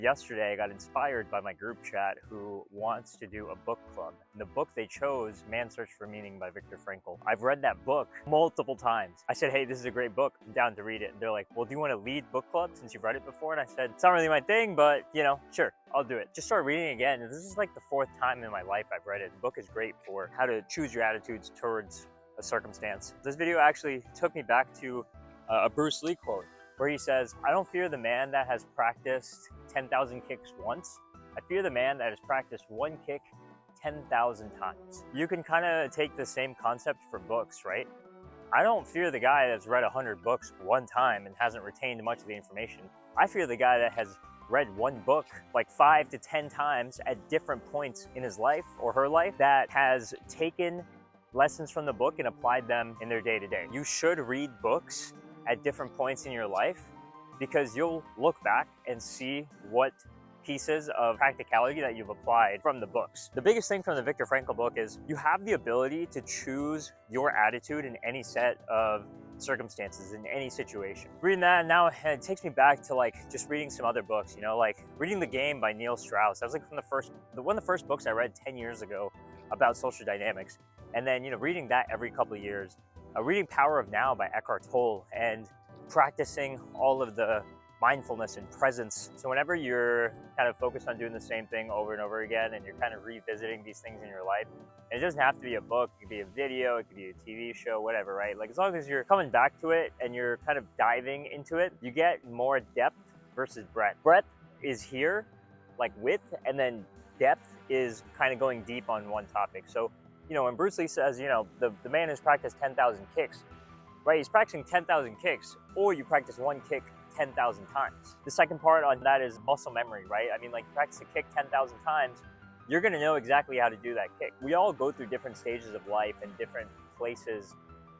Yesterday, I got inspired by my group chat who wants to do a book club. And the book they chose, Man's Search for Meaning by Viktor Frankl. I've read that book multiple times. I said, hey, this is a great book. I'm down to read it. And they're like, well, do you want to lead book club since you've read it before? And I said, it's not really my thing, but sure, I'll do it. Just started reading it again. And this is like the fourth time in my life I've read it. The book is great for how to choose your attitudes towards a circumstance. This video actually took me back to a Bruce Lee quote, where he says, I don't fear the man that has practiced 10,000 kicks once. I fear the man that has practiced one kick 10,000 times. You can kind of take the same concept for books, right? I don't fear the guy that's read 100 books one time and hasn't retained much of the information. I fear the guy that has read one book like 5 to 10 times at different points in his life or her life, that has taken lessons from the book and applied them in their day-to-day. You should read books at different points in your life, because you'll look back and see what pieces of practicality that you've applied from the books. The biggest thing from the Viktor Frankl book is you have the ability to choose your attitude in any set of circumstances, in any situation. Reading that now, it takes me back to like just reading some other books, like reading The Game by Neil Strauss. That was like one of the first books I read 10 years ago about social dynamics. And then, reading that every couple of years. Reading Power of Now by Eckhart Tolle, and practicing all of the mindfulness and presence. So whenever you're kind of focused on doing the same thing over and over again, and you're kind of revisiting these things in your life, and it doesn't have to be a book, it could be a video, it could be a TV show, whatever, right? Like, as long as you're coming back to it and you're kind of diving into it, you get more depth versus breadth. Breadth is here, like width, and then depth is kind of going deep on one topic. So when Bruce Lee says, the man who's practiced 10,000 kicks, right? He's practicing 10,000 kicks, or you practice one kick 10,000 times. The second part on that is muscle memory, right? I mean, like, you practice a kick 10,000 times, you're gonna know exactly how to do that kick. We all go through different stages of life and different places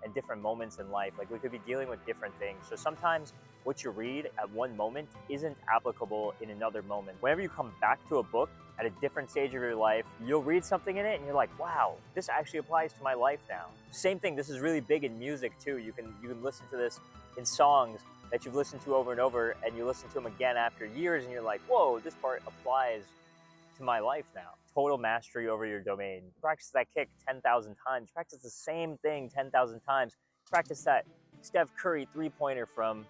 and different moments in life. Like, we could be dealing with different things. So sometimes what you read at one moment isn't applicable in another moment. Whenever you come back to a book at a different stage of your life, you'll read something in it and you're like, wow, this actually applies to my life now. Same thing, this is really big in music too. You can listen to this in songs that you've listened to over and over, and you listen to them again after years and you're like, whoa, this part applies to my life now. Total mastery over your domain. Practice that kick 10,000 times. Practice the same thing 10,000 times. Practice that Steph Curry three-pointer from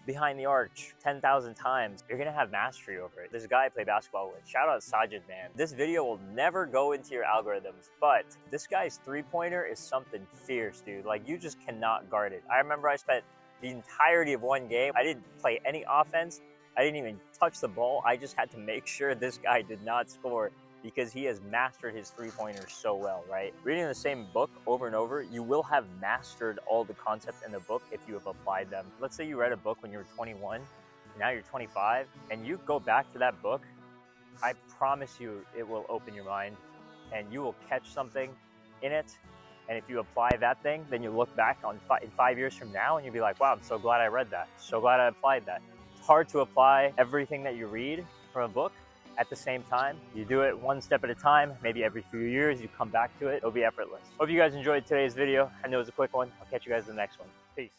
behind the arch 10,000 times. You're gonna have mastery over it. There's a guy I play basketball with. Shout out Sajid, man. This video will never go into your algorithms, but this guy's three-pointer is something fierce, dude. Like, you just cannot guard it. I remember I spent the entirety of one game, I didn't play any offense. I didn't even touch the ball. I just had to make sure this guy did not score, because he has mastered his three-pointers so well, right? Reading the same book over and over, you will have mastered all the concepts in the book if you have applied them. Let's say you read a book when you were 21, and now you're 25, and you go back to that book, I promise you it will open your mind, and you will catch something in it. And if you apply that thing, then you look back in 5 years from now and you'll be like, wow, I'm so glad I read that. So glad I applied that. It's hard to apply everything that you read from a book at the same time. You do it one step at a time. Maybe every few years you come back to it. It'll be effortless. Hope you guys enjoyed today's video. I know it was a quick one. I'll catch you guys in the next one. Peace.